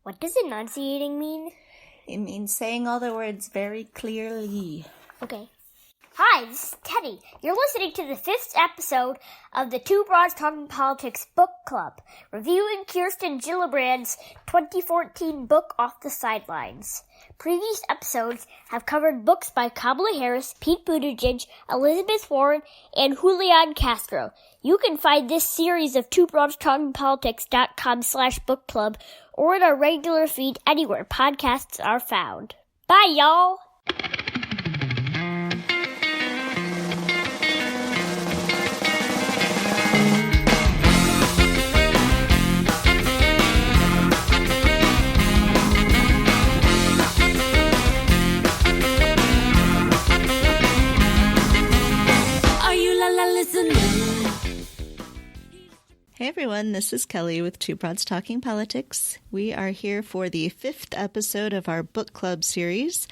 What does enunciating mean? It means saying all the words very clearly. Okay. Hi, this is Teddy. You're listening to the 5th episode of the Two Broads Talking Politics Book Club, reviewing Kirsten Gillibrand's 2014 book Off the Sidelines. Previous episodes have covered books by Kamala Harris, Pete Buttigieg, Elizabeth Thorp, and Julian Castro. You can find this series of twobroadstalkingpolitics.com/book club or in our regular feed anywhere podcasts are found. Bye, y'all! Hey everyone, this is Kelly with Two Broads Talking Politics. We are here for the 5th episode of our book club series.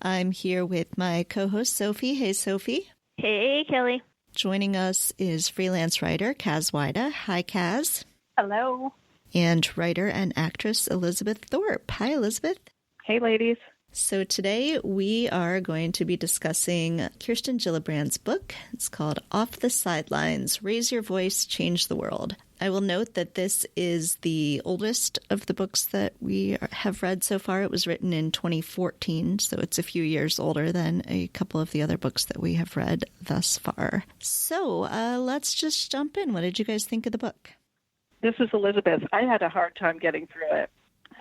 I'm here with my co-host Sophy. Hey Sophy. Hey Kelly. Joining us is freelance writer Kaz Weida. Hi Kaz. Hello. And writer and actress Elizabeth Thorp. Hi Elizabeth. Hey ladies. So today we are going to be discussing Kirsten Gillibrand's book. It's called Off the Sidelines, Raise Your Voice, Change the World. I will note that this is the oldest of the books that we have read so far. It was written in 2014, so it's a few years older than a couple of the other books that we have read thus far. So let's just jump in. What did you guys think of the book? This is Elizabeth. I had a hard time getting through it.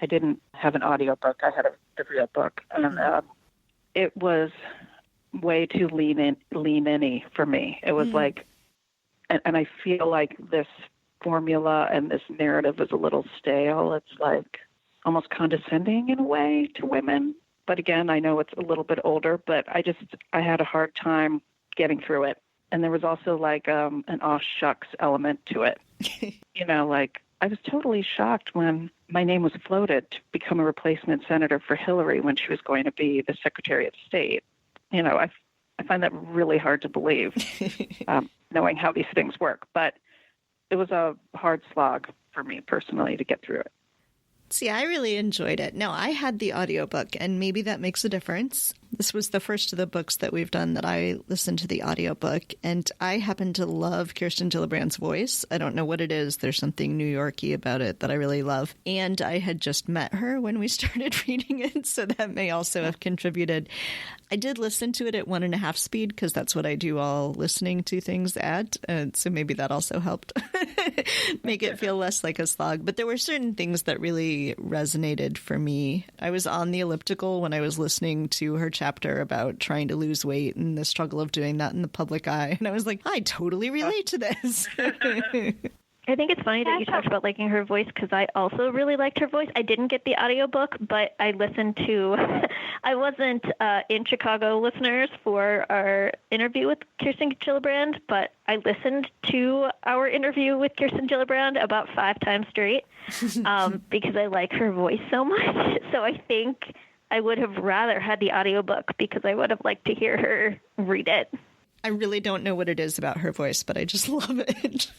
I didn't have an audiobook. I had the real book. And it was way too lean-in-y for me. It was like, and I feel like this formula and this narrative is a little stale. It's like almost condescending in a way to women. But again, I know it's a little bit older, but I had a hard time getting through it. And there was also like an aw shucks element to it. Like I was totally shocked when my name was floated to become a replacement senator for Hillary when she was going to be the Secretary of State. I find that really hard to believe, knowing how these things work. But it was a hard slog for me personally to get through it. See, I really enjoyed it. Now, I had the audiobook, and maybe that makes a difference. This was the first of the books that we've done that I listened to the audiobook, and I happen to love Kirsten Gillibrand's voice. I don't know what it is. There's something New York-y about it that I really love. And I had just met her when we started reading it, so that may also have contributed. I did listen to it at 1.5 speed because that's what I do all listening to things at. So maybe that also helped make it feel less like a slog. But there were certain things that really resonated for me. I was on the elliptical when I was listening to her chapter about trying to lose weight and the struggle of doing that in the public eye. And I was like, I totally relate to this. I think it's funny that you talked about liking her voice because I also really liked her voice. I didn't get the audiobook, but I listened to I wasn't in Chicago, listeners, for our interview with Kirsten Gillibrand, but I listened to our interview with Kirsten Gillibrand about 5 times straight because I like her voice so much. So I think I would have rather had the audiobook because I would have liked to hear her read it. I really don't know what it is about her voice, but I just love it.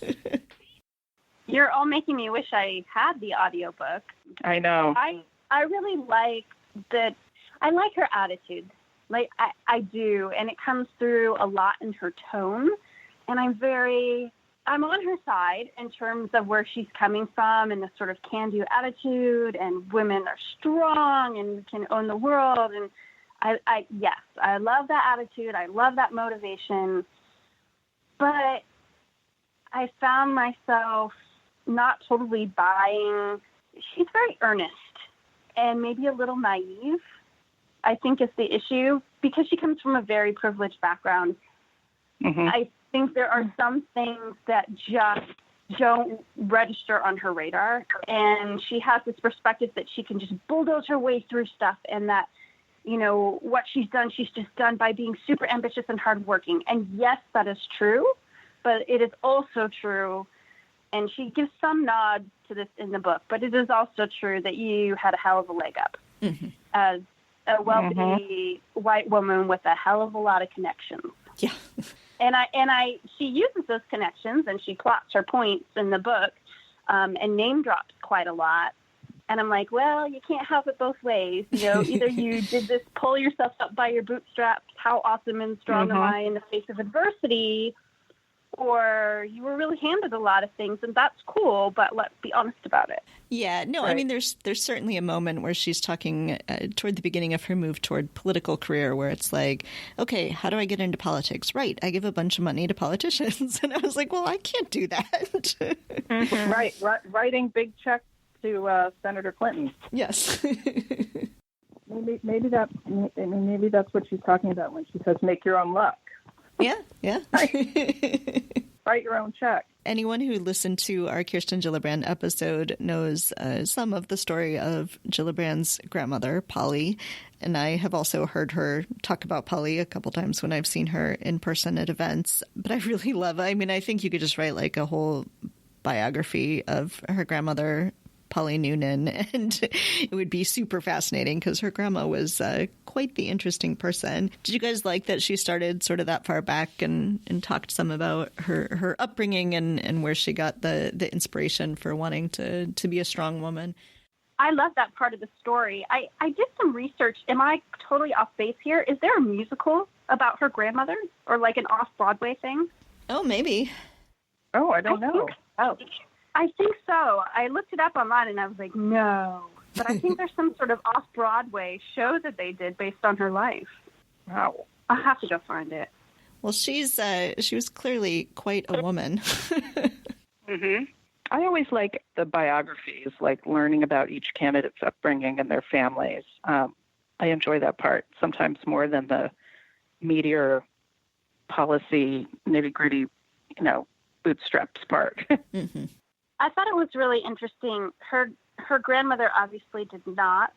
You're all making me wish I had the audiobook. I know. I really like that. I like her attitude. Like I do. And it comes through a lot in her tone. And I'm on her side in terms of where she's coming from and the sort of can-do attitude and women are strong and can own the world. And yes, I love that attitude. I love that motivation. But I found myself not totally buying. She's very earnest and maybe a little naive, I think is the issue, because she comes from a very privileged background. Mm-hmm. I think there are some things that just don't register on her radar, and she has this perspective that she can just bulldoze her way through stuff, and that, what she's just done by being super ambitious and hardworking. And yes, that is true, but it is also true, and she gives some nod to this in the book, but it is also true that you had a hell of a leg up as a wealthy white woman with a hell of a lot of connections. Yeah. And she uses those connections and she plots her points in the book, and name drops quite a lot. And I'm like, well, you can't have it both ways. You know, either you did this, pull yourself up by your bootstraps, how awesome and strong am I in the face of adversity, or you were really handed a lot of things, and that's cool, but let's be honest about it. Yeah, no, right. I mean, there's certainly a moment where she's talking toward the beginning of her move toward political career where it's like, okay, how do I get into politics? Right, I give a bunch of money to politicians. And I was like, well, I can't do that. Right, writing big checks to Senator Clinton. Yes. maybe that's what she's talking about when she says make your own luck. Yeah. Write your own check. Anyone who listened to our Kirsten Gillibrand episode knows some of the story of Gillibrand's grandmother, Polly, and I have also heard her talk about Polly a couple times when I've seen her in person at events. But I really love, I mean, I think you could just write like a whole biography of her grandmother, Polly Noonan, and it would be super fascinating because her grandma was quite the interesting person. Did you guys like that she started sort of that far back and talked some about her upbringing and where she got the inspiration for wanting to be a strong woman? I love that part of the story. I did some research. Am I totally off base here? Is there a musical about her grandmother or like an off-Broadway thing? Oh, maybe. Oh, I don't know. I think so. I looked it up online and I was like, no. But I think there's some sort of off-Broadway show that they did based on her life. Wow. I'll have to go find it. Well, she was clearly quite a woman. Mm-hmm. I always like the biographies, like learning about each candidate's upbringing and their families. I enjoy that part sometimes more than the meteor policy nitty-gritty, bootstraps part. Mm-hmm. I thought it was really interesting. Her grandmother obviously did not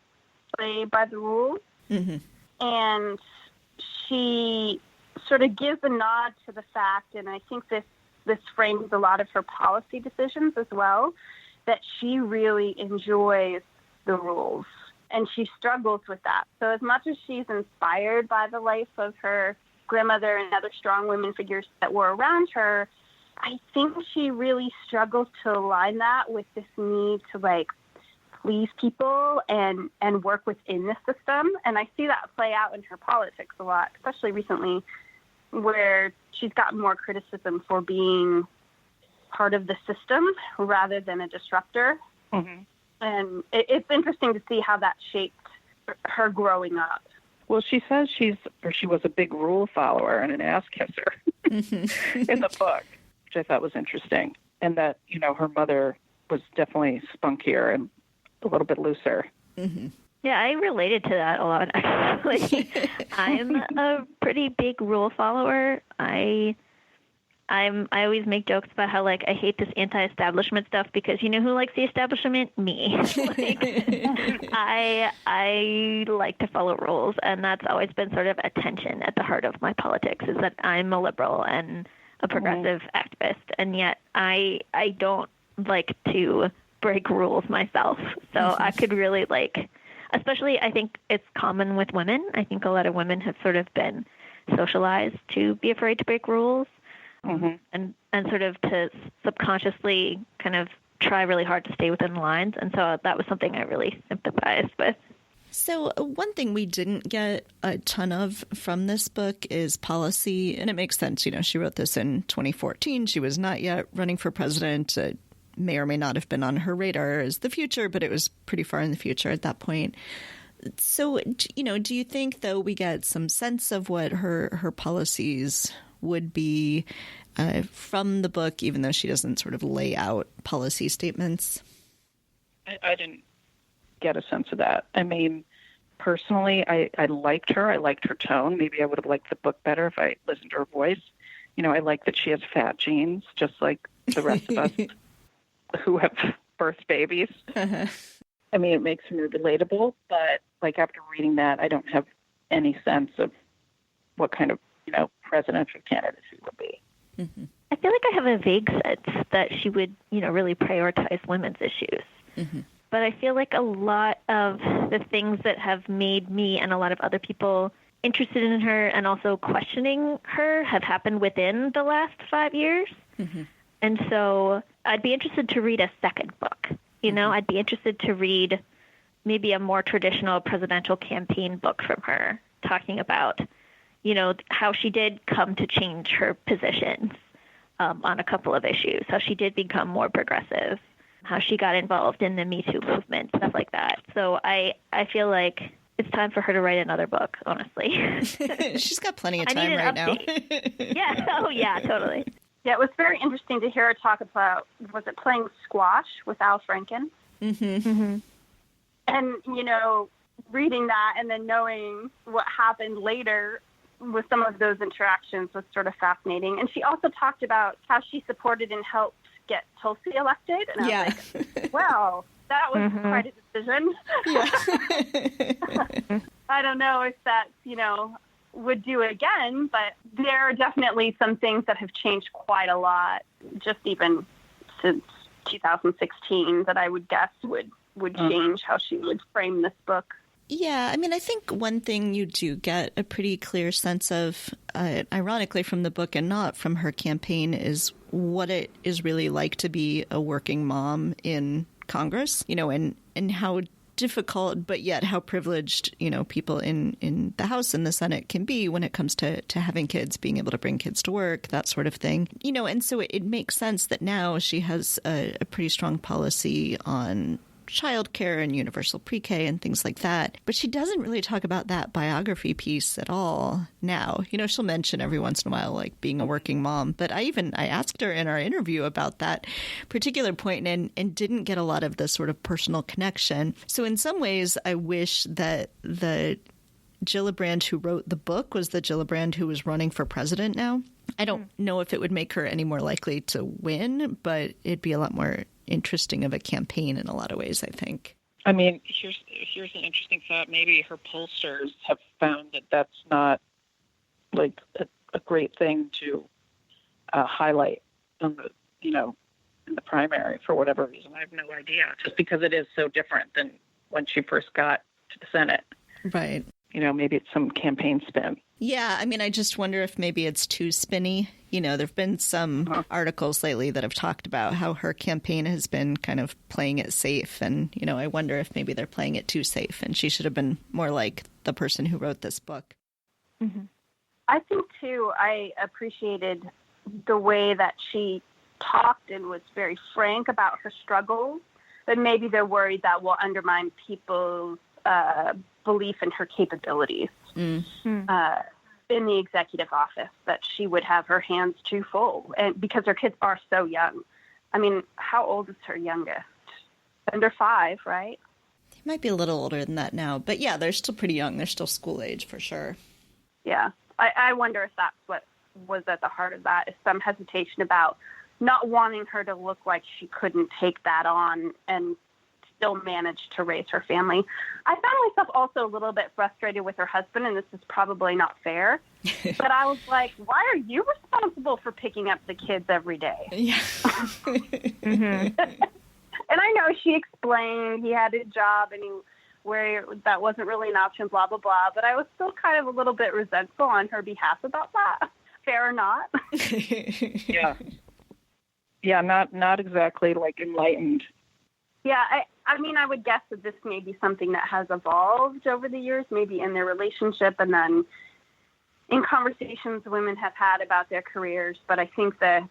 play by the rules. Mm-hmm. And she sort of gives a nod to the fact, and I think this frames a lot of her policy decisions as well, that she really enjoys the rules. And she struggles with that. So as much as she's inspired by the life of her grandmother and other strong women figures that were around her, I think she really struggles to align that with this need to please people and work within the system. And I see that play out in her politics a lot, especially recently, where she's gotten more criticism for being part of the system rather than a disruptor. Mm-hmm. And it's interesting to see how that shaped her growing up. Well, she says she was a big rule follower and an ass kisser in the book, which I thought was interesting. And that, her mother was definitely spunkier and a little bit looser. Mm-hmm. Yeah, I related to that a lot, actually. I'm a pretty big rule follower. I always make jokes about how, I hate this anti-establishment stuff because you know who likes the establishment? Me. I like to follow rules, and that's always been sort of a tension at the heart of my politics, is that I'm a liberal and a progressive activist, and yet I don't like to break rules myself. So I could really especially I think it's common with women. I think a lot of women have sort of been socialized to be afraid to break rules. Mm-hmm. And sort of to subconsciously kind of try really hard to stay within the lines. And so that was something I really sympathized with. So one thing we didn't get a ton of from this book is policy, and it makes sense. She wrote this in 2014. She was not yet running for president. It may or may not have been on her radar as the future, but it was pretty far in the future at that point. So, do you think, though, we get some sense of what her policies would be from the book, even though she doesn't sort of lay out policy statements? I didn't get a sense of that. I mean, personally, I liked her. I liked her tone. Maybe I would have liked the book better if I listened to her voice. I like that she has fat genes, just like the rest of us who have birthed babies. Uh-huh. I mean, it makes her relatable, but after reading that, I don't have any sense of what kind of presidential candidate she would be. Mm-hmm. I feel like I have a vague sense that she would, really prioritize women's issues. Mm-hmm. But I feel like a lot of the things that have made me and a lot of other people interested in her and also questioning her have happened within the last 5 years. Mm-hmm. And so I'd be interested to read a second book You know, I'd be interested to read maybe a more traditional presidential campaign book from her, talking about, you know, how she did come to change her positions on a couple of issues, how she did become more progressive, how she got involved in the Me Too movement, stuff like that. So I feel like it's time for her to write another book, honestly. She's got plenty of time right now. Yeah. Oh, yeah, totally. Yeah, it was very interesting to hear her talk about, was it playing squash with Al Franken? Mm-hmm. Mm-hmm. And, you know, reading that and then knowing what happened later with some of those interactions was sort of fascinating. And she also talked about how she supported and helped get Tulsi elected. And I was like, wow, that was quite a decision. Yeah. I don't know if that's, you know, would do it again, but there are definitely some things that have changed quite a lot, just even since 2016, that I would guess would change how she would frame this book. Yeah, I mean, I think one thing you do get a pretty clear sense of, ironically from the book and not from her campaign, is what it is really like to be a working mom in Congress, you know, and how difficult, but yet how privileged, you know, people in the House and the Senate can be when it comes to having kids, being able to bring kids to work, that sort of thing. You know, and so it makes sense that now she has a pretty strong policy on childcare and universal pre-K and things like that. But she doesn't really talk about that biography piece at all now. You know, she'll mention every once in a while, like being a working mom. But I asked her in our interview about that particular point and didn't get a lot of the sort of personal connection. So in some ways, I wish that the Gillibrand who wrote the book was the Gillibrand who was running for president now. I don't know if it would make her any more likely to win, but it'd be a lot more interesting of a campaign in a lot of ways, I think. I mean, here's an interesting thought. Maybe her pollsters have found that that's not like a great thing to highlight on the, you know, in the primary for whatever reason. I have no idea. Just because it is so different than when she first got to the Senate. Right. You know, maybe it's some campaign spin. Yeah, I mean, I just wonder if maybe it's too spinny. You know, there have been some articles lately that have talked about how her campaign has been kind of playing it safe. And, you know, I wonder if maybe they're playing it too safe and she should have been more like the person who wrote this book. Mm-hmm. I think, too, I appreciated the way that she talked and was very frank about her struggles, but maybe they're worried that will undermine people's belief in her capabilities in the executive office, that she would have her hands too full, and because her kids are so young. I mean, how old is her youngest? Under 5, right? They might be a little older than that now, but yeah, they're still pretty young. They're still school age for sure. Yeah. I wonder if that's what was at the heart of that, is some hesitation about not wanting her to look like she couldn't take that on and still managed to raise her family. I found myself also a little bit frustrated with her husband, and this is probably not fair, but I was like, why are you responsible for picking up the kids every day? Yeah. And I know she explained he had a job and where that wasn't really an option, blah, blah, blah, but I was still kind of a little bit resentful on her behalf about that. Fair or not? Yeah. Yeah, not exactly like enlightened. Yeah, I mean, I would guess that this may be something that has evolved over the years, maybe in their relationship and then in conversations women have had about their careers. But I think that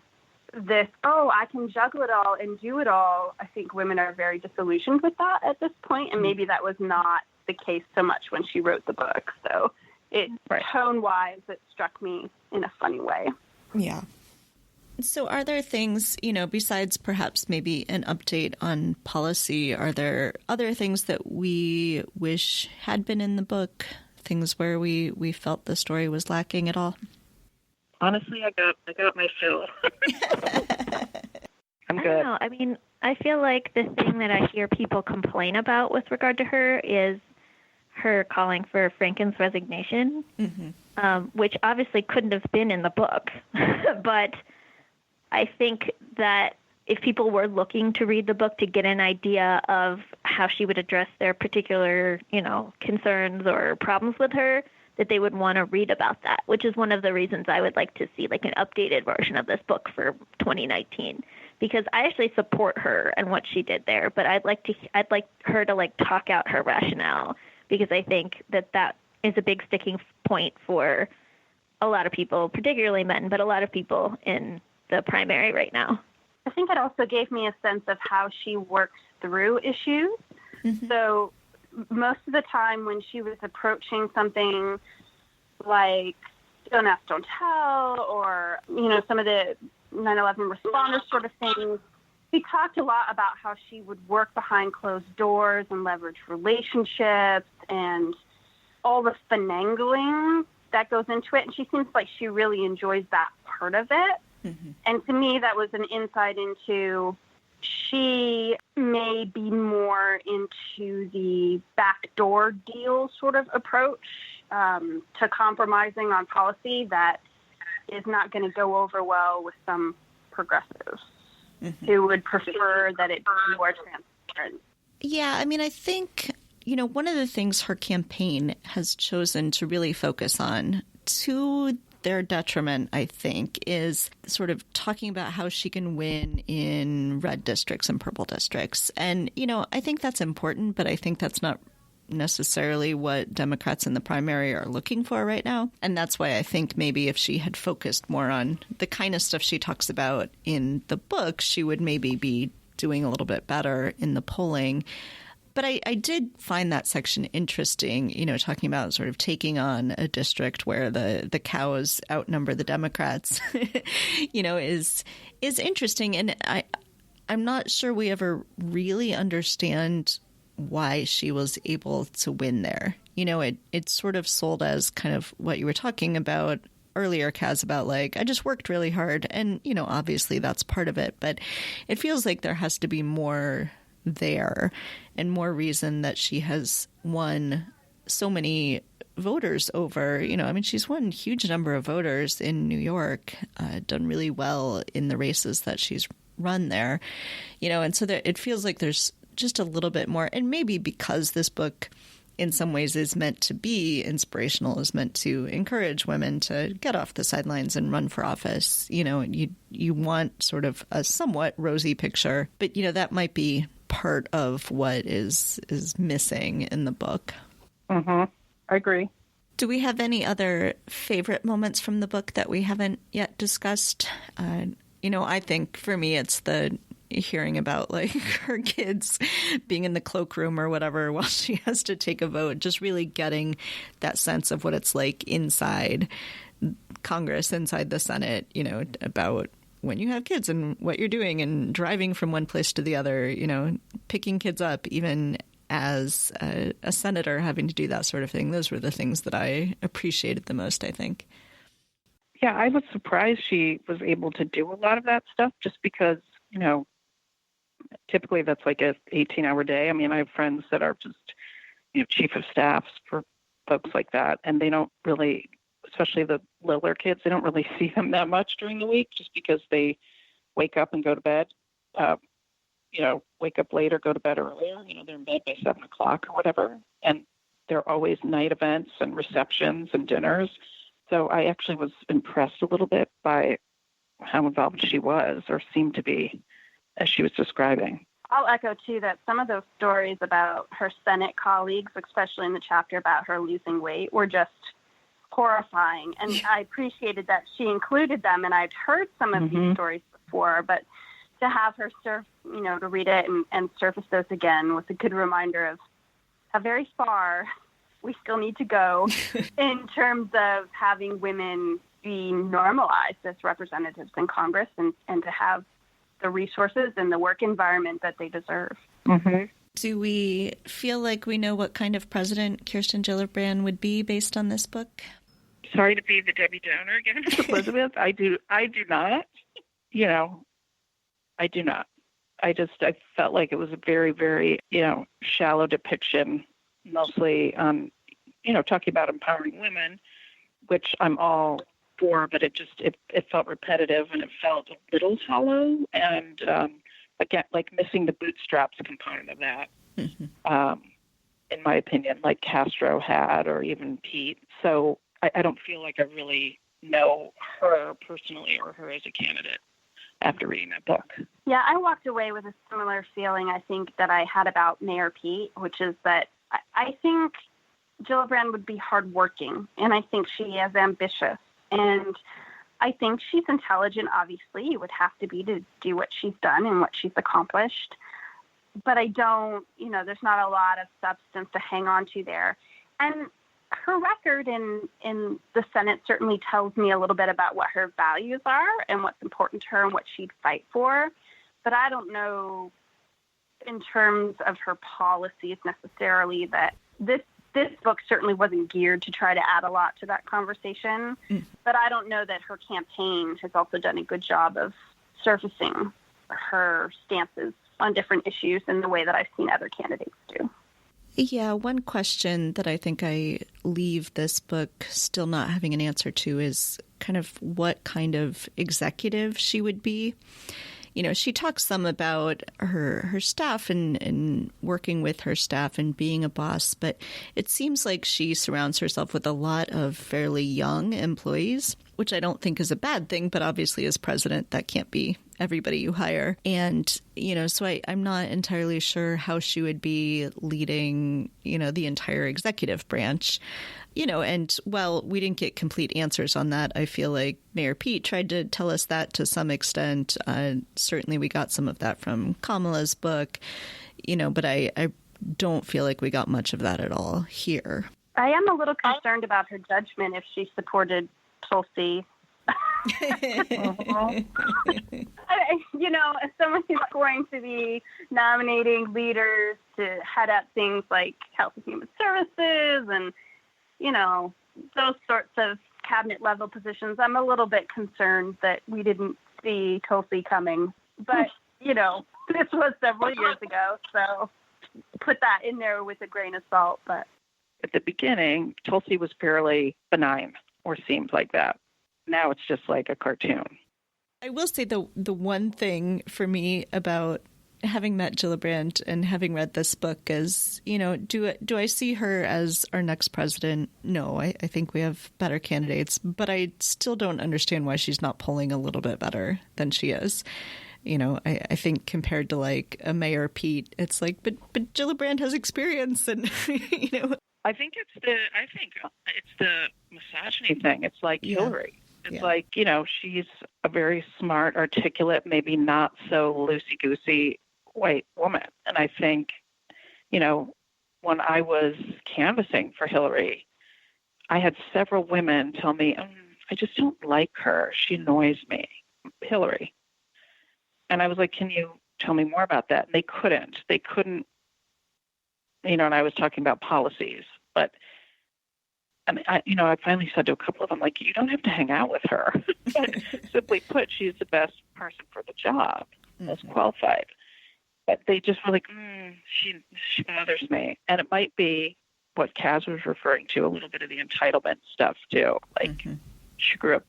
I can juggle it all and do it all, I think women are very disillusioned with that at this point, and maybe that was not the case so much when she wrote the book. So tone-wise, it struck me in a funny way. Yeah. So are there things, you know, besides perhaps maybe an update on policy, are there other things that we wish had been in the book, things where we felt the story was lacking at all? Honestly, I got my fill. I'm good. I don't know. I mean, I feel like the thing that I hear people complain about with regard to her is her calling for Franken's resignation, which obviously couldn't have been in the book, but I think that if people were looking to read the book to get an idea of how she would address their particular, you know, concerns or problems with her, that they would want to read about that, which is one of the reasons I would like to see like an updated version of this book for 2019, because I actually support her and what she did there, but I'd like her to like talk out her rationale, because I think that is a big sticking point for a lot of people, particularly men, but a lot of people in the primary right now. I think it also gave me a sense of how she works through issues. Mm-hmm. So most of the time when she was approaching something like don't ask, don't tell, or, some of the 9/11 responders sort of things, she talked a lot about how she would work behind closed doors and leverage relationships and all the finagling that goes into it. And she seems like she really enjoys that part of it. Mm-hmm. And to me, that was an insight into she may be more into the backdoor deal sort of approach to compromising on policy that is not going to go over well with some progressives who would prefer that it be more transparent. Yeah, I mean, I think, one of the things her campaign has chosen to really focus on, to their detriment, I think, is sort of talking about how she can win in red districts and purple districts. And, I think that's important, but I think that's not necessarily what Democrats in the primary are looking for right now. And that's why I think maybe if she had focused more on the kind of stuff she talks about in the book, she would maybe be doing a little bit better in the polling. But I did find that section interesting, talking about sort of taking on a district where the cows outnumber the Democrats, is interesting. And I'm not sure we ever really understand why she was able to win there. It's sort of sold as kind of what you were talking about earlier, Kaz, about like, I just worked really hard. And, obviously that's part of it. But it feels like there has to be more there and more reason that she has won so many voters over, she's won a huge number of voters in New York, done really well in the races that she's run there, and so it feels like there's just a little bit more. And maybe because this book in some ways is meant to be inspirational, is meant to encourage women to get off the sidelines and run for office, you want sort of a somewhat rosy picture, but that might be part of what is missing in the book. Mm-hmm. I agree. Do we have any other favorite moments from the book that we haven't yet discussed? I think for me, it's the hearing about like her kids being in the cloakroom or whatever while she has to take a vote, just really getting that sense of what it's like inside Congress, inside the Senate, about when you have kids and what you're doing and driving from one place to the other, picking kids up, even as a senator having to do that sort of thing. Those were the things that I appreciated the most, I think. Yeah, I was surprised she was able to do a lot of that stuff just because, typically that's like a 18-hour day. I mean, I have friends that are just, chief of staffs for folks like that, and they don't really, especially the littler kids, they don't really see them that much during the week just because they wake up and go to bed, wake up later, go to bed earlier. They're in bed by 7 o'clock or whatever. And there are always night events and receptions and dinners. So I actually was impressed a little bit by how involved she was or seemed to be as she was describing. I'll echo, too, that some of those stories about her Senate colleagues, especially in the chapter about her losing weight, were just horrifying. And I appreciated that she included them. And I'd heard some of these stories before, but to have her to read it and surface those again was a good reminder of how very far we still need to go in terms of having women be normalized as representatives in Congress and to have the resources and the work environment that they deserve. Mm-hmm. Do we feel like we know what kind of president Kirsten Gillibrand would be based on this book? Sorry to be the Debbie Downer again, Elizabeth. I do not. I do not. I felt like it was a very, very, shallow depiction, mostly on, talking about empowering women, which I'm all for, but it felt repetitive and it felt a little hollow and, again, like missing the bootstraps component of that, in my opinion, like Castro had or even Pete. So I don't feel like I really know her personally or her as a candidate. after reading that book. Yeah, I walked away with a similar feeling, I think, that I had about Mayor Pete, which is that I think Gillibrand would be hardworking, and I think she is ambitious. And I think she's intelligent, obviously. You would have to be to do what she's done and what she's accomplished. But I don't, there's not a lot of substance to hang on to there. And her record in the Senate certainly tells me a little bit about what her values are and what's important to her and what she'd fight for. But I don't know in terms of her policies necessarily that this book certainly wasn't geared to try to add a lot to that conversation. But I don't know that her campaign has also done a good job of surfacing her stances on different issues in the way that I've seen other candidates do. Yeah, one question that I think I leave this book still not having an answer to is kind of what kind of executive she would be. She talks some about her staff and working with her staff and being a boss, but it seems like she surrounds herself with a lot of fairly young employees, which I don't think is a bad thing, but obviously as president, that can't be everybody you hire. And, so I'm not entirely sure how she would be leading, the entire executive branch. And while we didn't get complete answers on that, I feel like Mayor Pete tried to tell us that to some extent. Certainly we got some of that from Kamala's book, but I don't feel like we got much of that at all here. I am a little concerned about her judgment if she supported Tulsi. As someone who's going to be nominating leaders to head up things like Health and Human Services and those sorts of cabinet level positions, I'm a little bit concerned that we didn't see Tulsi coming. But, this was several years ago, so put that in there with a grain of salt. But at the beginning, Tulsi was fairly benign, or seemed like that. Now it's just like a cartoon. I will say the one thing for me about having met Gillibrand and having read this book is, do I see her as our next president? No, I think we have better candidates, but I still don't understand why she's not polling a little bit better than she is. I think compared to like a Mayor Pete, it's like, but Gillibrand has experience and, I think it's the misogyny thing. It's like Hillary. It's like, she's a very smart, articulate, maybe not so loosey-goosey white woman. And I think, when I was canvassing for Hillary, I had several women tell me, I just don't like her. She annoys me, Hillary. And I was like, can you tell me more about that? And they couldn't, and I was talking about policies, but I finally said to a couple of them, like, you don't have to hang out with her. But simply put, she's the best person for the job, most qualified. But they just were like, she bothers me. And it might be what Kaz was referring to, a little bit of the entitlement stuff, too. Like, she grew up,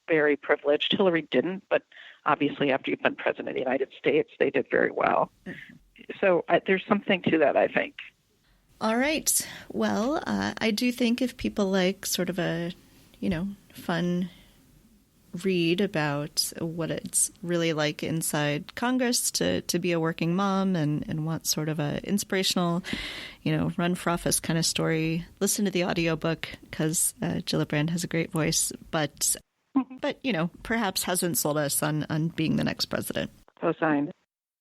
very privileged. Hillary didn't, but obviously after you've been president of the United States, they did very well. So there's something to that, I think. All right. Well, I do think if people like sort of a, fun read about what it's really like inside Congress to be a working mom and want sort of a inspirational, run for office kind of story, listen to the audiobook because Gillibrand has a great voice, but perhaps hasn't sold us on being the next president. Co-signed.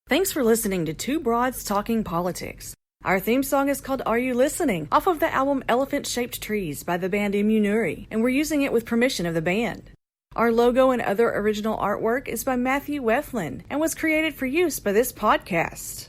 Thanks for listening to Two Broads Talking Politics. Our theme song is called Are You Listening? Off of the album Elephant Shaped Trees by the band Immunuri, and we're using it with permission of the band. Our logo and other original artwork is by Matthew Weflin and was created for use by this podcast.